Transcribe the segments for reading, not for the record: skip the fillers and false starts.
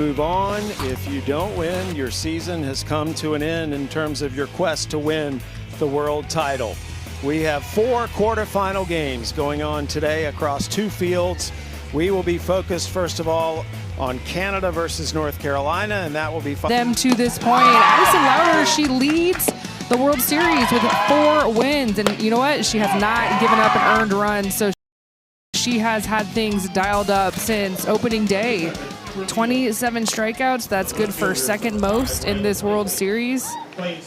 Move on. If you don't win, your season has come to an end in terms of your quest to win the world title. We have 4 quarterfinal games going on today across 2 fields. We will be focused, first of all, on Canada versus North Carolina, and that will be them to this point. Addison Lauder, she leads the World Series with 4 wins, and you know what? She has not given up an earned run, so she has had things dialed up since opening day. 27 strikeouts, that's good for second most in this World Series.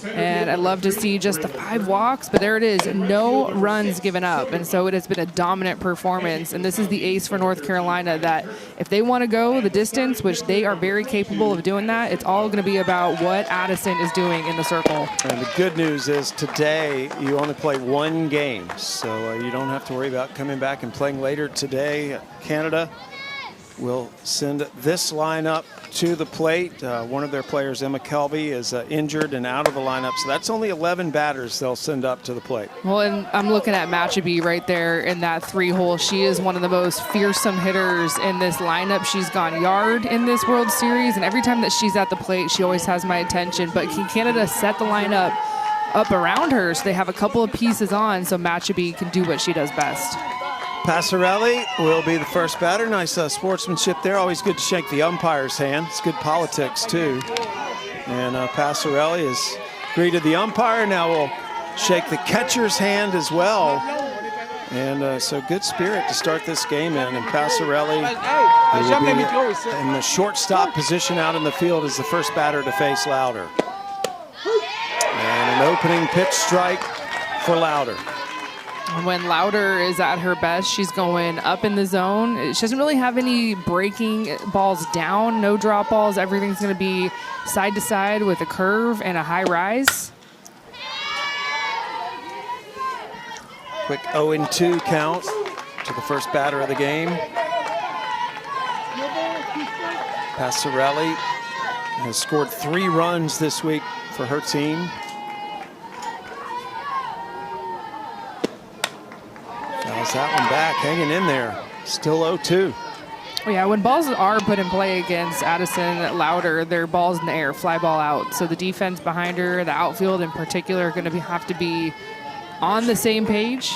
And I'd love to see just the 5 walks, but there it is, no runs given up. And so it has been a dominant performance. And this is the ace for North Carolina that if they want to go the distance, which they are very capable of doing that, it's all going to be about what Addison is doing in the circle. And the good news is today you only play 1 game, so you don't have to worry about coming back and playing later today. Canada will send this lineup to the plate. One of their players, Emma Kelby, is injured and out of the lineup, so that's only 11 batters they'll send up to the plate. Well, and I'm looking at Matchaby right there in that 3-hole. She is one of the most fearsome hitters in this lineup. She's gone yard in this World Series, and every time that she's at the plate, she always has my attention. But can Canada set the lineup up around her so they have a couple of pieces on so Matchaby can do what she does best? Passarelli will be the first batter. Nice sportsmanship there. Always good to shake the umpire's hand. It's good politics, too. And Passarelli has greeted the umpire. Now we'll shake the catcher's hand as well. And so good spirit to start this game in. And Passarelli will be in the shortstop position out in the field as the first batter to face Lauder. And an opening pitch strike for Lauder. When Lauder is at her best, she's going up in the zone. She doesn't really have any breaking balls down, no drop balls. Everything's going to be side to side with a curve and a high rise. Quick 0-2 count to the first batter of the game. Passarelli has scored 3 runs this week for her team. How's that one back, hanging in there. Still 0-2. Well, yeah, when balls are put in play against Addison Lauder, they're balls in the air, fly ball out. So the defense behind her, the outfield in particular, are going to have to be on the same page,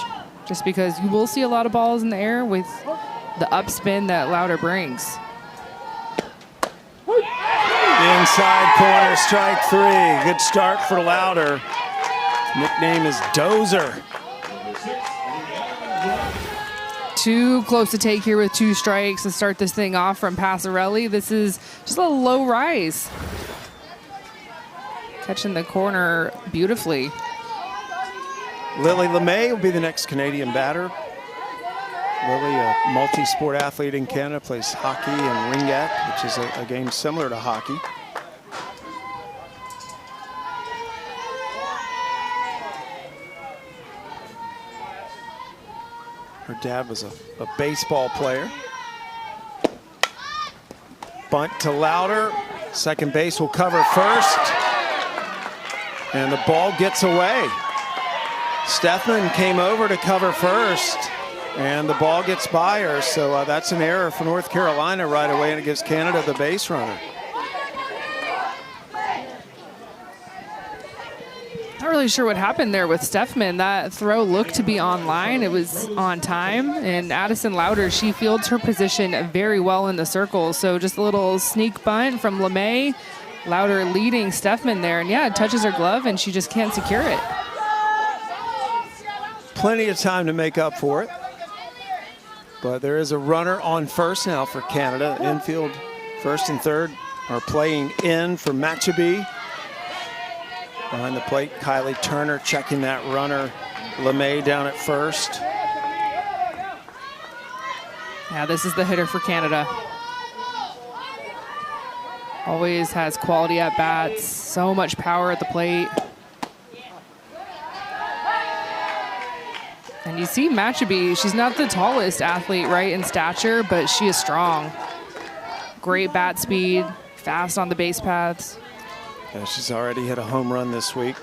just because you will see a lot of balls in the air with the upspin that Lauder brings. Inside corner, strike 3. Good start for Lauder. Nickname is Dozer. Too close to take here with 2 strikes and start this thing off from Passarelli. This is just a low rise. Catching the corner beautifully. Lily LeMay will be the next Canadian batter. Lily, a multi-sport athlete in Canada, plays hockey and ringette, which is a game similar to hockey. Her dad was a baseball player. Bunt to Lauder. Second base will cover first. And the ball gets away. Steffman came over to cover first. And the ball gets by her. So that's an error for North Carolina right away, and it gives Canada the base runner. Not really sure what happened there with Steffman. That throw looked to be on line. It was on time. And Addison Lauder, she fields her position very well in the circle. So just a little sneak bunt from LeMay. Lauder leading Steffman there. And yeah, it touches her glove and she just can't secure it. Plenty of time to make up for it. But there is a runner on first now for Canada. Infield first and third are playing in for Matchaby. Behind the plate, Kylie Turner checking that runner. LeMay down at first. Yeah, this is the hitter for Canada. Always has quality at bats, so much power at the plate. And you see Matchaby, she's not the tallest athlete, right, in stature, but she is strong. Great bat speed, fast on the base paths. Yeah, she's already hit a home run this week.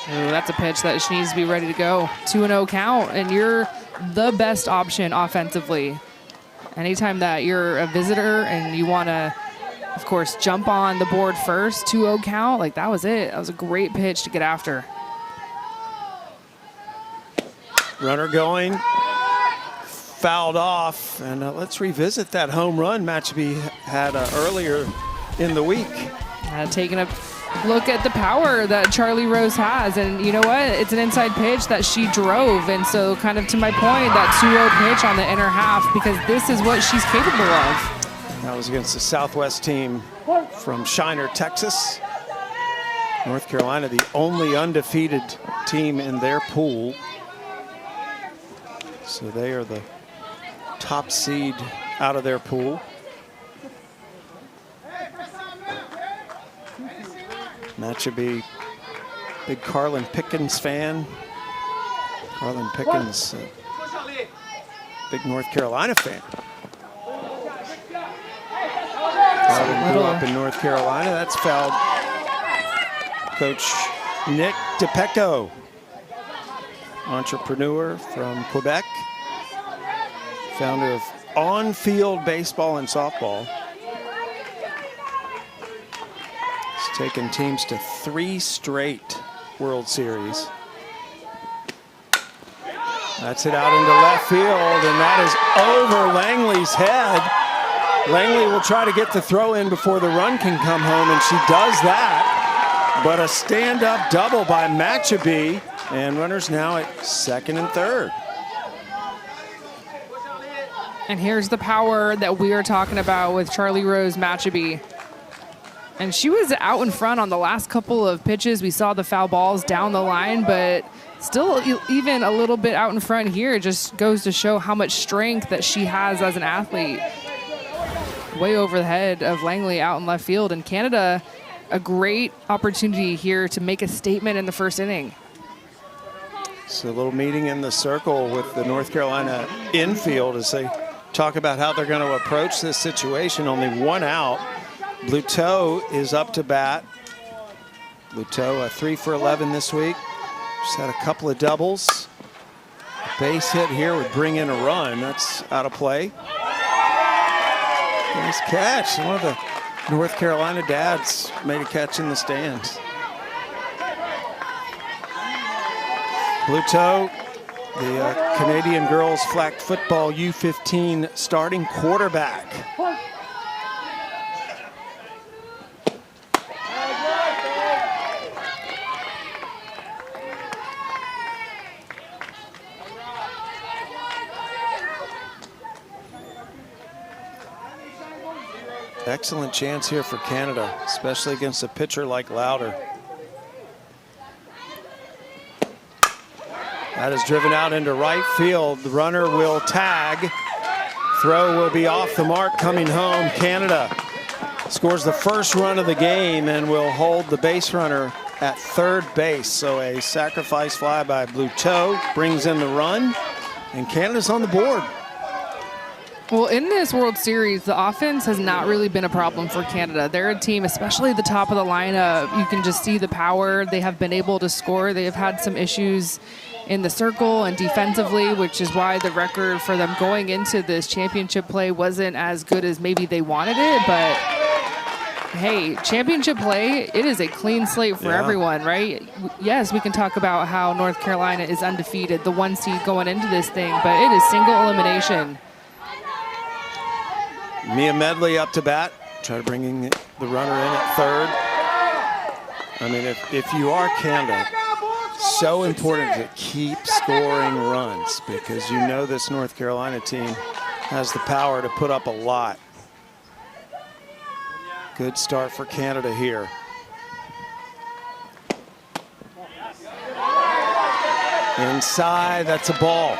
Ooh, that's a pitch that she needs to be ready to go. 2-0 count, and you're the best option offensively. Anytime that you're a visitor and you want to, of course, jump on the board first, 2-0 count, like that was it. That was a great pitch to get after. Runner going, fouled off, and let's revisit that home run Matchby had earlier in the week. Taking a look at the power that Charlie Rose has, and you know what? It's an inside pitch that she drove, and so kind of to my point, that 2-0 pitch on the inner half, because this is what she's capable of. That was against the Southwest team from Shiner, Texas. North Carolina, the only undefeated team in their pool. So they are the top seed out of their pool. Matchby, big Carlin Pickens fan. Carlin Pickens, big North Carolina fan. Carlin grew up in North Carolina. That's fouled. Coach Nick DePecco, entrepreneur from Quebec, founder of On-Field Baseball and Softball. He's taken teams to 3 straight World Series. That's it out into left field, and that is over Langley's head. Langley will try to get the throw in before the run can come home, and she does that. But a stand-up double by Matchby, and runners now at second and third. And here's the power that we are talking about with Charlie Rose Matchby. And she was out in front on the last couple of pitches. We saw the foul balls down the line, but still even a little bit out in front here. It just goes to show how much strength that she has as an athlete. Way over the head of Langley out in left field. And Canada, a great opportunity here to make a statement in the first inning. So a little meeting in the circle with the North Carolina infield as they talk about how they're going to approach this situation. Only one out. Bluteau is up to bat. Bluteau, 3 for 11 this week. Just had a couple of doubles. A base hit here would bring in a run. That's out of play. Nice catch. One of the North Carolina dads made a catch in the stands. Bluteau, the Canadian girls flag football U15 starting quarterback. Excellent chance here for Canada, especially against a pitcher like Louder. That is driven out into right field. The runner will tag. Throw will be off the mark coming home. Canada scores the first run of the game and will hold the base runner at third base. So a sacrifice fly by Bluteau brings in the run, and Canada's on the board. Well, in this World Series, the offense has not really been a problem for Canada. They're a team, especially the top of the lineup. You can just see the power. They have been able to score. They have had some issues in the circle and defensively, which is why the record for them going into this championship play wasn't as good as maybe they wanted it. But hey, championship play, it is a clean slate for everyone, right? Yes, we can talk about how North Carolina is undefeated, the 1 seed going into this thing, but it is single elimination. Mia Medley up to bat, try to bring in the runner in at third. I mean, if you are Canada, so important to keep scoring runs, because you know this North Carolina team has the power to put up a lot. Good start for Canada here. Inside, that's a ball.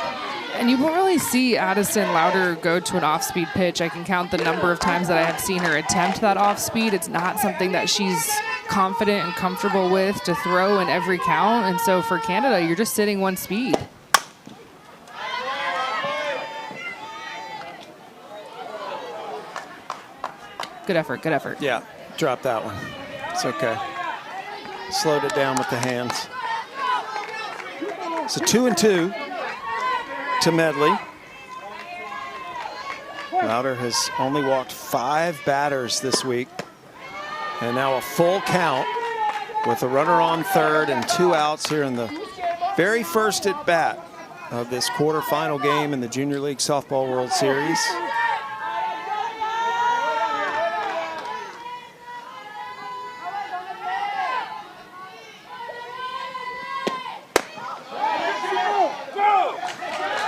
And you won't really see Addison Louder go to an off-speed pitch. I can count the number of times that I have seen her attempt that off-speed. It's not something that she's confident and comfortable with to throw in every count. And so for Canada, you're just sitting 1 speed. Good effort, good effort. Yeah, drop that one. It's okay. Slowed it down with the hands. So 2-2. to Medley. Louder has only walked 5 batters this week. And now a full count with a runner on third and 2 outs here in the very first at bat of this quarterfinal game in the Junior League Softball World Series.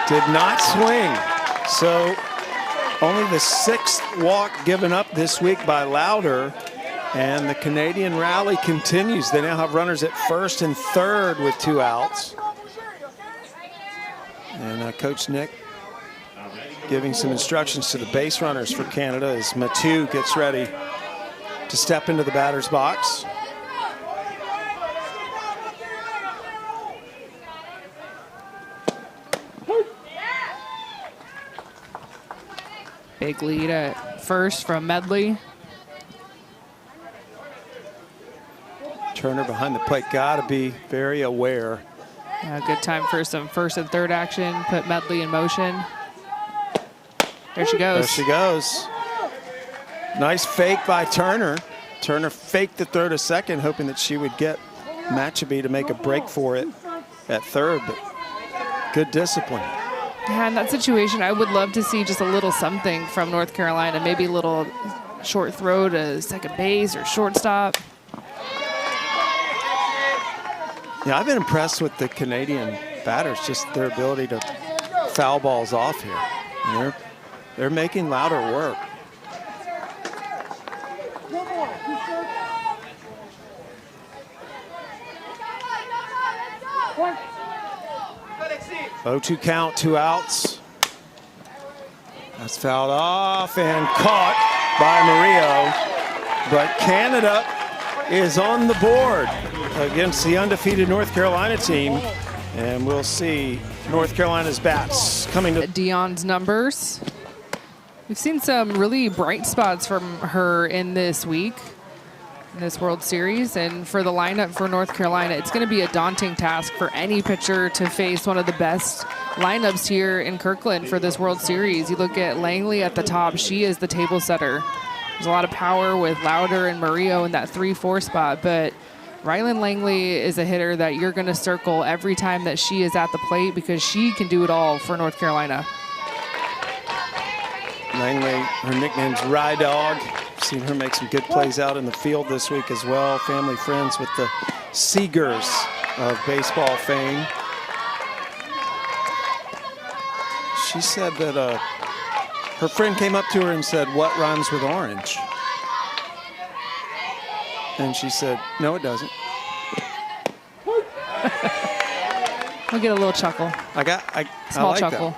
Did not swing. So only the 6th walk given up this week by Louder. And the Canadian rally continues. They now have runners at first and third with 2 outs. And Coach Nick giving some instructions to the base runners for Canada as Mathieu gets ready to step into the batter's box. Big lead at first from Medley. Turner behind the plate, gotta be very aware. Good time for some first and third action. Put Medley in motion. There she goes. There she goes. Nice fake by Turner. Turner faked the throw to second, hoping that she would get Matchaby to make a break for it at third, but good discipline. Yeah, in that situation, I would love to see just a little something from North Carolina. Maybe a little short throw to second base or shortstop. Yeah, I've been impressed with the Canadian batters, just their ability to foul balls off here. And they're making Louder work. Oh, 2 count, 2 outs. That's fouled off and caught by Murillo. But Canada is on the board against the undefeated North Carolina team. And we'll see North Carolina's bats coming to Dion's numbers. We've seen some really bright spots from her in this week, in this World Series. And for the lineup for North Carolina, it's going to be a daunting task for any pitcher to face one of the best lineups here in Kirkland for this World Series. You look at Langley at the top, she is the table setter. There's a lot of power with Louder and Murillo in that 3-4 spot, but Rylan Langley is a hitter that you're going to circle every time that she is at the plate because she can do it all for North Carolina. Langley, her nickname's Rye Dog. Seen her make some good plays out in the field this week as well. Family friends with the Seegers of baseball fame. She said that her friend came up to her and said, "What rhymes with orange?" And she said, "No, it doesn't." We'll get a little chuckle. Small like chuckle.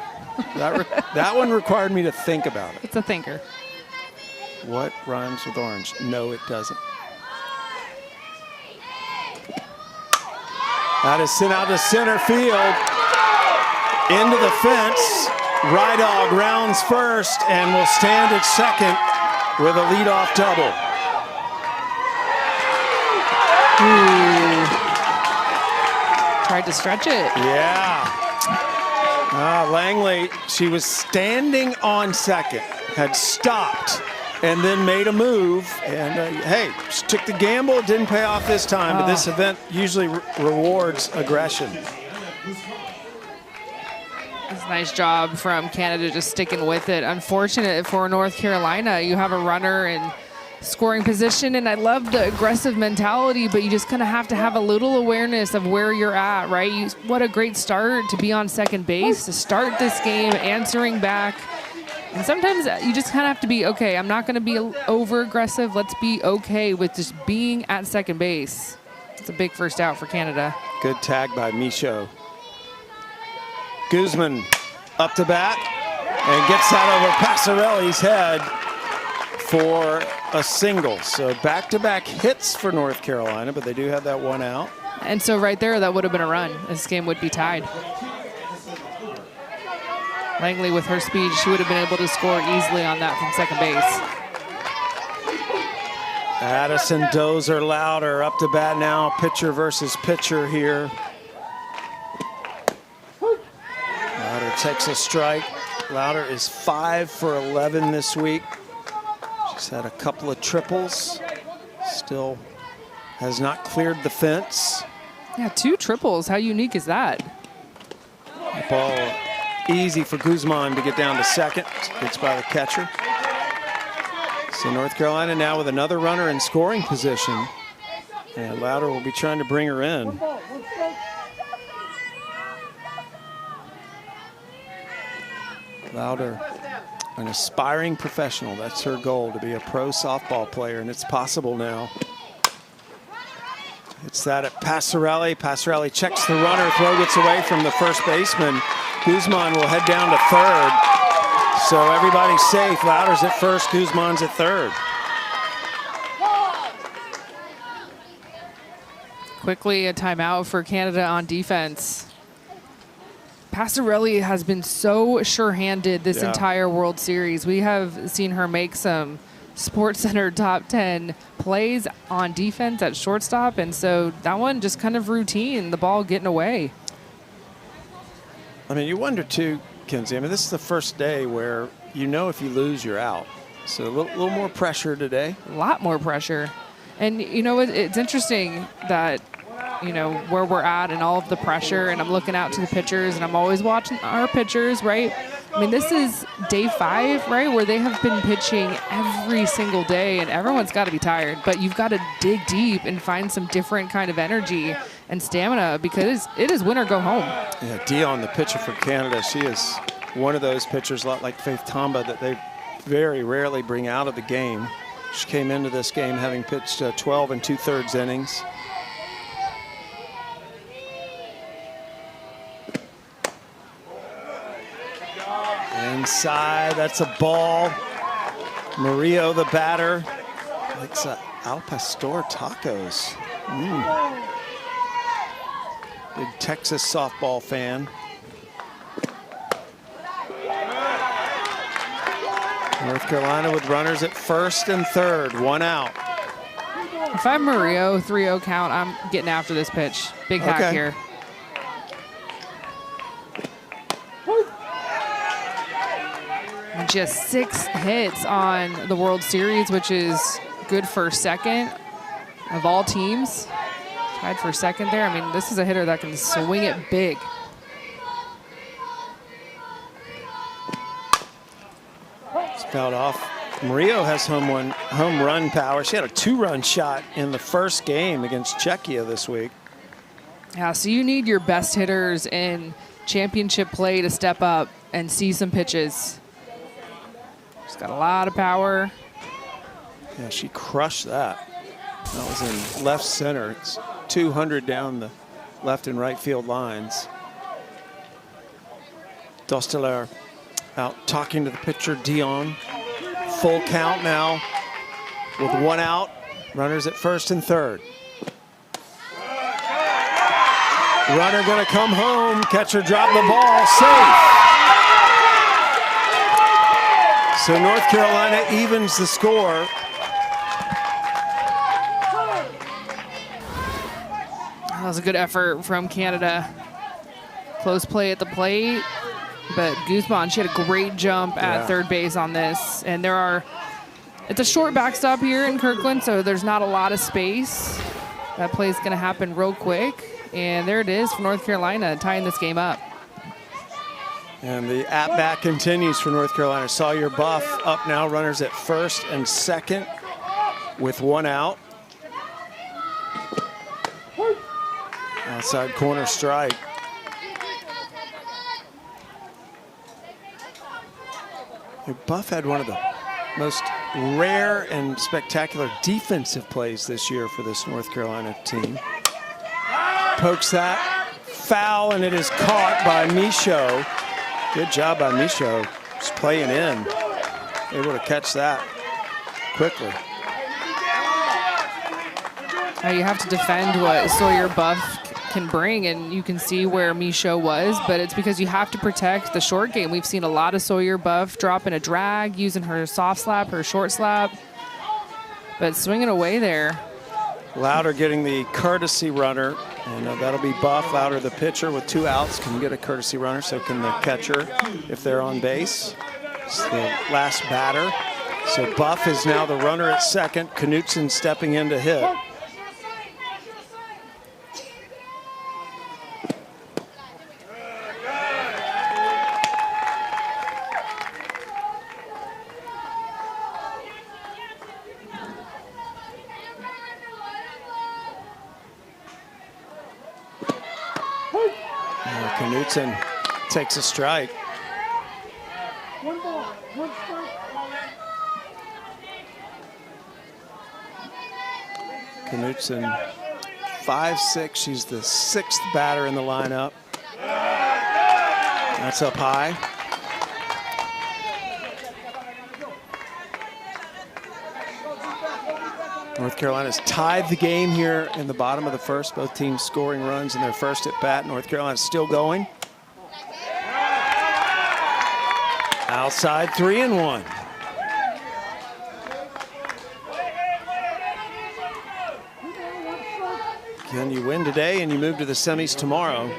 That one required me to think about it. It's a thinker. What rhymes with orange? No, it doesn't. That is sent out to center field. Into the fence. Rydog rounds first and will stand at second with a leadoff double. Ooh. Tried to stretch it. Yeah. Langley, she was standing on second, had stopped, and then made a move. And hey, she took the gamble, didn't pay off this time, but this event usually rewards aggression. It's a nice job from Canada just sticking with it. Unfortunate for North Carolina, you have a runner in scoring position, and I love the aggressive mentality, but you just kind of have to have a little awareness of where you're at, right? What a great start to be on second base, to start this game, answering back. And sometimes you just kind of have to be, okay, I'm not going to be over-aggressive. Let's be okay with just being at second base. It's a big first out for Canada. Good tag by Michaud. Guzman up to bat and gets that over Passarelli's head for a single. So back-to-back hits for North Carolina, but they do have that one out. And so right there, that would have been a run. This game would be tied. Langley with her speed, she would have been able to score easily on that from second base. Addison Dozer Louder up to bat now, pitcher versus pitcher here. Louder takes a strike. Lauder is 5 for 11 this week. She's had a couple of triples. Still has not cleared the fence. Yeah, 2 triples. How unique is that? The ball easy for Guzman to get down to second. Gets by the catcher. So North Carolina now with another runner in scoring position. And Lauder will be trying to bring her in. Lauder, an aspiring professional. That's her goal, to be a pro softball player, and it's possible now. It's that at Passarelli. Passarelli checks the runner. Throw gets away from the first baseman. Guzman will head down to third. So everybody's safe. Lauder's at first, Guzman's at third. Quickly, a timeout for Canada on defense. Passarelli has been so sure-handed this entire World Series. We have seen her make some SportsCenter top 10 plays on defense at shortstop, and so that one just kind of routine, the ball getting away. I mean, you wonder too, Kenzie, I mean, this is the first day where you know if you lose, you're out. So a little more pressure today. A lot more pressure. And, you know, it's interesting that, you know, where we're at and all of the pressure, and I'm looking out to the pitchers, and I'm always watching our pitchers, right? I mean, this is day 5, right, where they have been pitching every single day, and everyone's got to be tired. But you've got to dig deep and find some different kind of energy and stamina, because it is win or go home. Yeah, Dion, the pitcher for Canada, she is one of those pitchers, a lot like Faith Tamba, that they very rarely bring out of the game. She came into this game having pitched 12 2/3 innings. Inside, that's a ball. Murillo, the batter, likes Al Pastor tacos. Big Texas softball fan. North Carolina with runners at first and third, 1 out. If I'm Murillo, 3-0 count, I'm getting after this pitch. Big hack here. Just 6 hits on the World Series, which is good for second of all teams. Tied for second there. I mean, this is a hitter that can swing it big. Fouled off. Murillo has home run power. She had a 2-run shot in the first game against Czechia this week. Yeah, so you need your best hitters in championship play to step up and see some pitches. She's got a lot of power. Yeah, she crushed that. That was in left center. It's 200 down the left and right field lines. Dostelaar out talking to the pitcher, Dion. Full count now with 1 out. Runners at first and third. Runner gonna come home. Catcher dropped the ball, safe. So North Carolina evens the score. That was a good effort from Canada. Close play at the plate. But Guzman, she had a great jump at third base on this. And it's a short backstop here in Kirkland, so there's not a lot of space. That play's going to happen real quick. And there it is for North Carolina, tying this game up. And the at-bat continues for North Carolina. Sawyer Buff up now, runners at first and second with 1 out. Outside corner strike. Buff had one of the most rare and spectacular defensive plays this year for this North Carolina team. Pokes that, foul, and it is caught by Michaud. Good job by Michaud, just playing in. Able to catch that quickly. Now you have to defend what Sawyer Buff can bring, and you can see where Michaud was, but it's because you have to protect the short game. We've seen a lot of Sawyer Buff dropping a drag, using her soft slap, her short slap, but swinging away there. Lauder getting the courtesy runner And that'll be Buff. Louder, the pitcher, with 2 outs, can get a courtesy runner. So can the catcher if they're on base. It's the last batter. So Buff is now the runner at second. Knutson stepping in to hit. Knutson takes a strike. Knutson, 5'6". She's the 6th batter in the lineup. That's up high. North Carolina's tied the game here in the bottom of the first. Both teams scoring runs in their first at bat. North Carolina's still going. Outside, 3-1. Can you win today and you move to the semis tomorrow?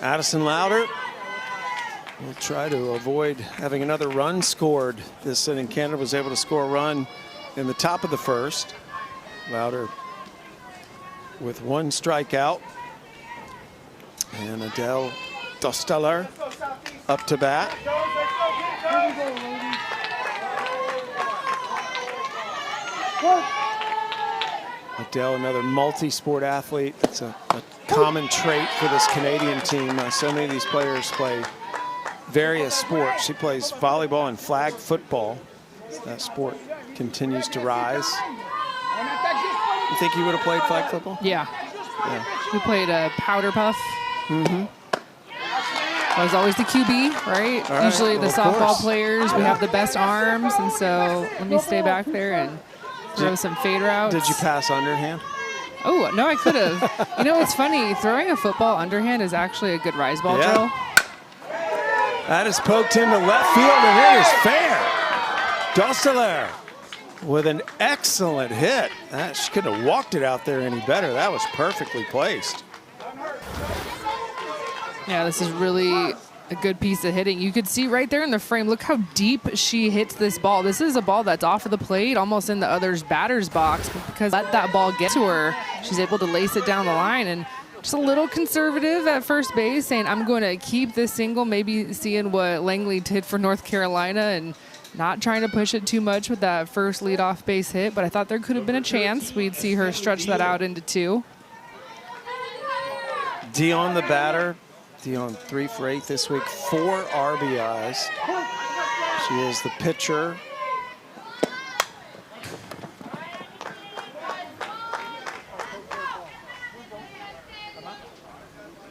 Addison Louder will try to avoid having another run scored this inning. Canada was able to score a run in the top of the first. Louder with 1 strikeout. And Adele Dosteller up to bat. Adele, another multi-sport athlete. It's a common trait for this Canadian team. So many of these players play various sports. She plays volleyball and flag football. That sport continues to rise. You think you would have played flag football? Yeah. We played powder puff. I was always the QB, right? Usually the softball players, we have the best arms, and so let me stay back there and throw some fade routes. Did you pass underhand? Oh, no, I could have. You know, it's funny. Throwing a football underhand is actually a good rise ball drill. That is poked into left field, and it is fair. Dosteller with an excellent hit. She couldn't have walked it out there any better. That was perfectly placed. Yeah, this is really a good piece of hitting. You could see right there in the frame, look how deep she hits this ball. This is a ball that's off of the plate, almost in the other's batter's box, but because let that ball get to her, she's able to lace it down the line. And just a little conservative at first base, saying, I'm going to keep this single, maybe seeing what Langley did for North Carolina and not trying to push it too much with that first leadoff base hit. But I thought there could have been a chance. We'd see her stretch that out into 2. Dion, the batter. Dion 3 for 8 this week, 4 RBIs. She is the pitcher.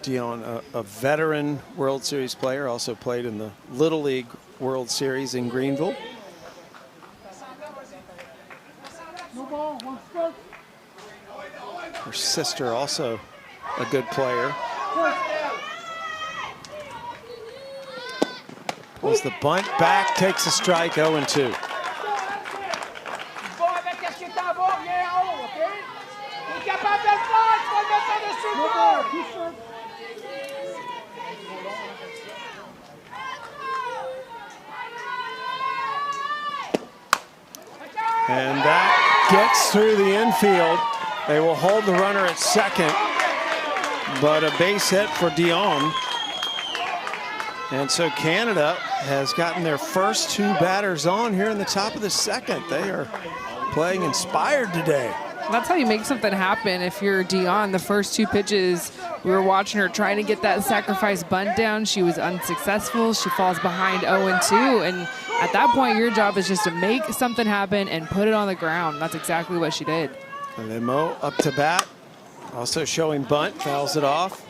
Dion, a veteran World Series player, also played in the Little League World Series in Greenville. Her sister, also a good player. Pulls the bunt back, takes a strike, 0-2. And that gets through the infield. They will hold the runner at second, but a base hit for Dion. And so Canada has gotten their first 2 batters on here in the top of the second. They are playing inspired today. That's how you make something happen. If you're Dion, the first 2 pitches, we were watching her trying to get that sacrifice bunt down. She was unsuccessful. She falls behind 0-2. And at that point, your job is just to make something happen and put it on the ground. That's exactly what she did. Lemo up to bat. Also showing bunt, fouls it off.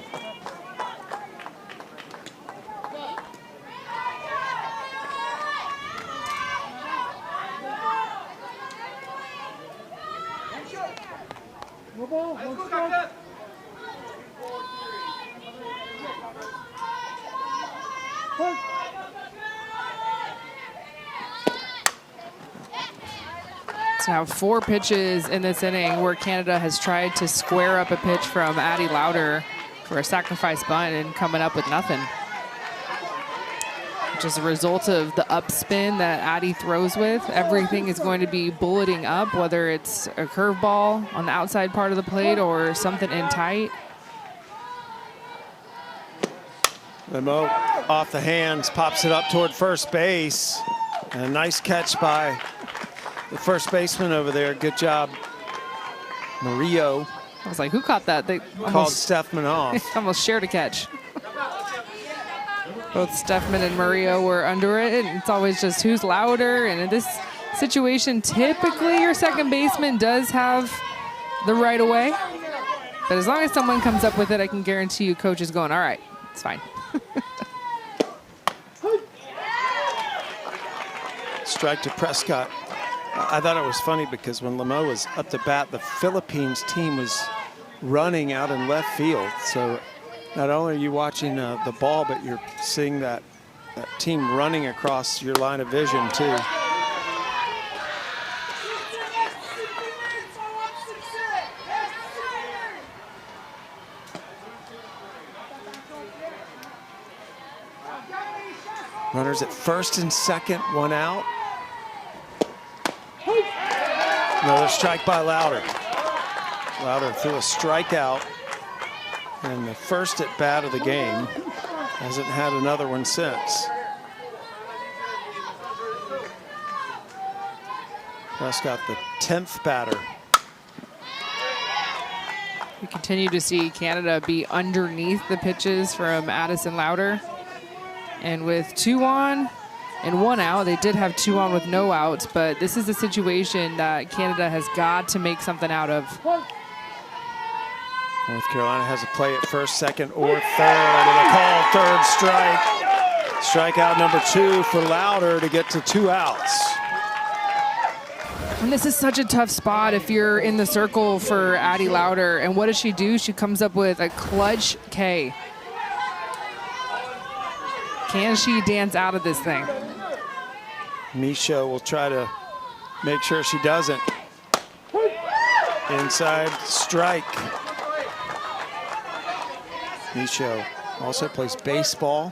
So now 4 pitches in this inning where Canada has tried to square up a pitch from Addie Lauder for a sacrifice bunt and coming up with nothing. Which is a result of the upspin that Addie throws with. Everything is going to be bulleting up, whether it's a curveball on the outside part of the plate or something in tight. Lemo off the hands, pops it up toward first base. And a nice catch by the first baseman over there. Good job, Murillo. I was like, who caught that? They called Steffman off. Almost shared a catch. Both Steffman and Murillo were under it. And it's always just who's louder. And in this situation, typically your second baseman does have the right of way. But as long as someone comes up with it, I can guarantee you coach is going, all right, it's fine. Strike to Prescott. I thought it was funny because when Lemo was up to bat, the Philippines team was running out in left field. So not only are you watching the ball, but you're seeing that team running across your line of vision too. Runners at first and second, 1 out. Another strike by Lauder. Lauder threw a strikeout in the first at bat of the game. Hasn't had another one since. Prescott, the 10th batter. We continue to see Canada be underneath the pitches from Addison Lauder. And with 2 on and 1 out, they did have 2 on with no outs, but this is a situation that Canada has got to make something out of. North Carolina has a play at first, second, or third, and a call, third strike. Strikeout number 2 for Lauder to get to 2 outs. And this is such a tough spot if you're in the circle for Addie Lauder. And what does she do? She comes up with a clutch K. Can she dance out of this thing? Michaud will try to make sure she doesn't. Inside strike. Michaud also plays baseball.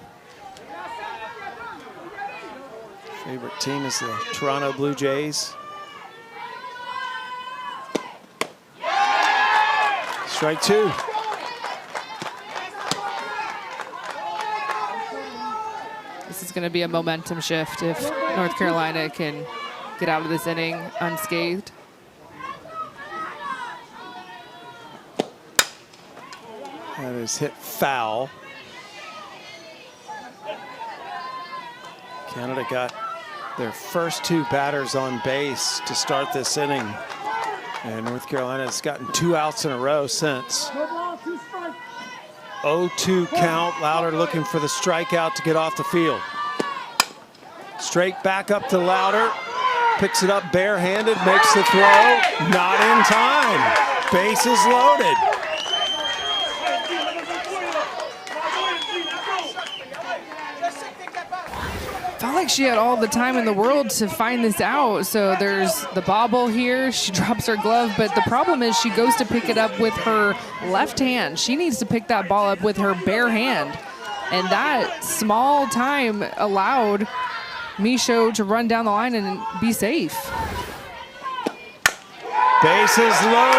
Favorite team is the Toronto Blue Jays. Strike 2. This is going to be a momentum shift if North Carolina can get out of this inning unscathed. That is hit foul. Canada got their first 2 batters on base to start this inning. And North Carolina has gotten 2 outs in a row since. 0-2 count. Lauder looking for the strikeout to get off the field. Straight back up to Lauder. Picks it up barehanded, makes the throw. Not in time. Bases loaded. Felt like she had all the time in the world to find this out. So there's the bobble here. She drops her glove, but the problem is she goes to pick it up with her left hand. She needs to pick that ball up with her bare hand. And that small time allowed Michaud to run down the line and be safe. Bases loaded.